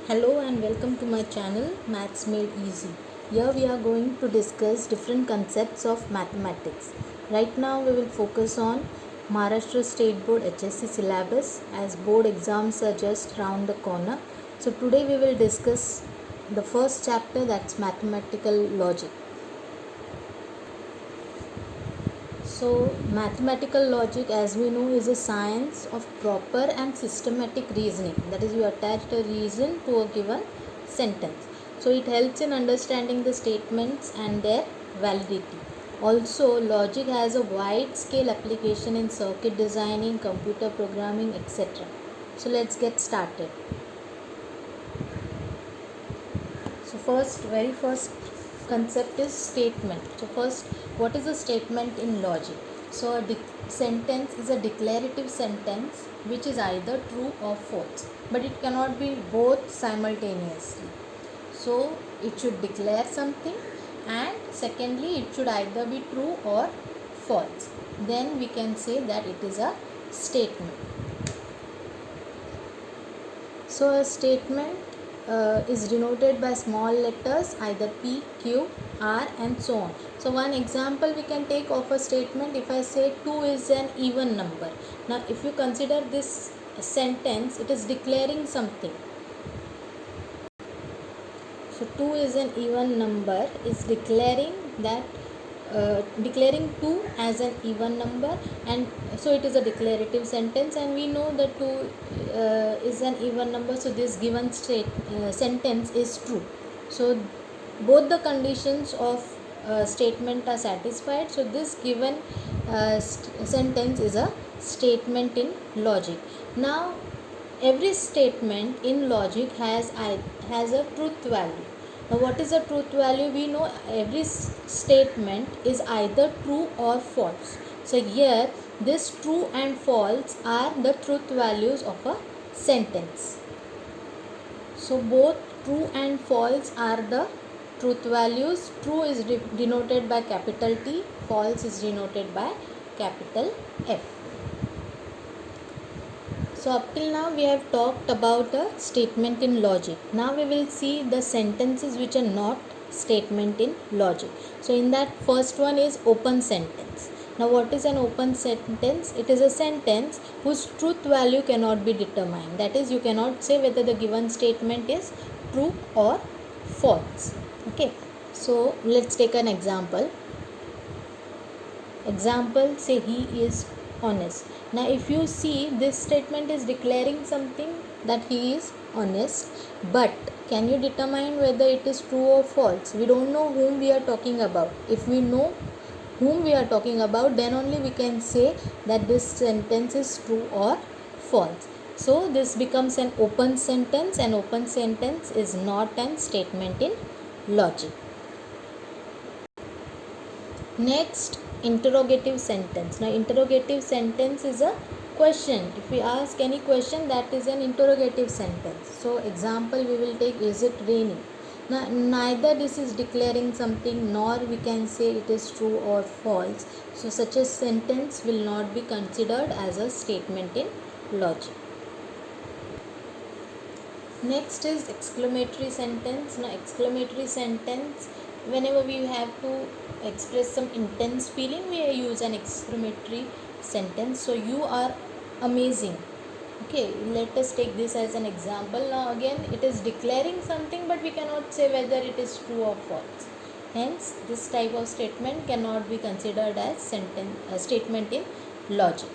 Hello and welcome to my channel Maths Made Easy. Here we are going to discuss different concepts of mathematics. Right now we will focus on Maharashtra State Board HSC syllabus as board exams are just round the corner. So today we will discuss the first chapter, that's mathematical logic. So mathematical logic, as we know, is a science of proper and systematic reasoning. That is, you attach a reason to a given sentence. So it helps in understanding the statements and their validity. Also, logic has a wide scale application in circuit designing, computer programming, etc. So let's get started. So very first concept is statement. So first, what is a statement in logic? So a sentence is a declarative sentence which is either true or false, but it cannot be both simultaneously. So it should declare something, and secondly it should either be true or false. Then we can say that it is a statement. So a statement is denoted by small letters, either P, Q, R and so on. So one example we can take of a statement, if I say 2 is an even number. Now if you consider this sentence, it is declaring something. So 2 is an even number is declaring that declaring 2 as an even number, and so it is a declarative sentence, and we know that 2 is an even number, so this given sentence is true. So both the conditions of statement are satisfied, so this given sentence is a statement in logic. Now every statement in logic has a truth value. Now what is a truth value? We know every statement is either true or false. So here this true and false are the truth values of a sentence. So both true and false are the truth values. True is denoted by capital T, false is denoted by capital F. So up till now we have talked about a statement in logic. Now we will see the sentences which are not statement in logic. So in that, first one is open sentence. Now what is an open sentence? It is a sentence whose truth value cannot be determined. That is, you cannot say whether the given statement is true or false. Okay. So let's take an example. Example, say he is honest. Now if you see, this statement is declaring something, that he is honest, but can you determine whether it is true or false? We don't know whom we are talking about. If we know whom we are talking about, then only we can say that this sentence is true or false. So this becomes an open sentence, and open sentence is not an statement in logic. Next, interrogative sentence. Now interrogative sentence is a question. If we ask any question, that is an interrogative sentence. So example we will take, is it raining? Now neither this is declaring something, nor we can say it is true or false. So such a sentence will not be considered as a statement in logic. Next is exclamatory sentence. Now exclamatory sentence, whenever we have to express some intense feeling, we use an exclamatory sentence. So you are amazing. Okay, let us take this as an example. Now again it is declaring something, but we cannot say whether it is true or false. Hence this type of statement cannot be considered as statement in logic.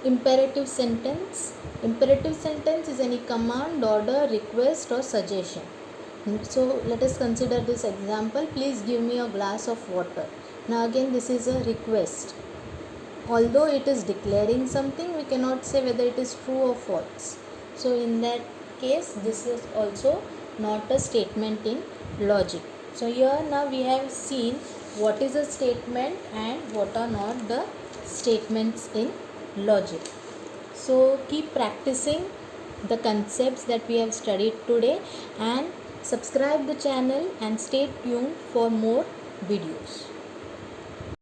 Imperative sentence. Imperative sentence is any command, order, request or suggestion. So let us consider this example. Please give me a glass of water. Now again this is a request. Although it is declaring something, we cannot say whether it is true or false. So in that case, this is also not a statement in logic. So here now we have seen what is a statement and what are not the statements in logic. So keep practicing the concepts that we have studied today, and subscribe the channel and stay tuned for more videos.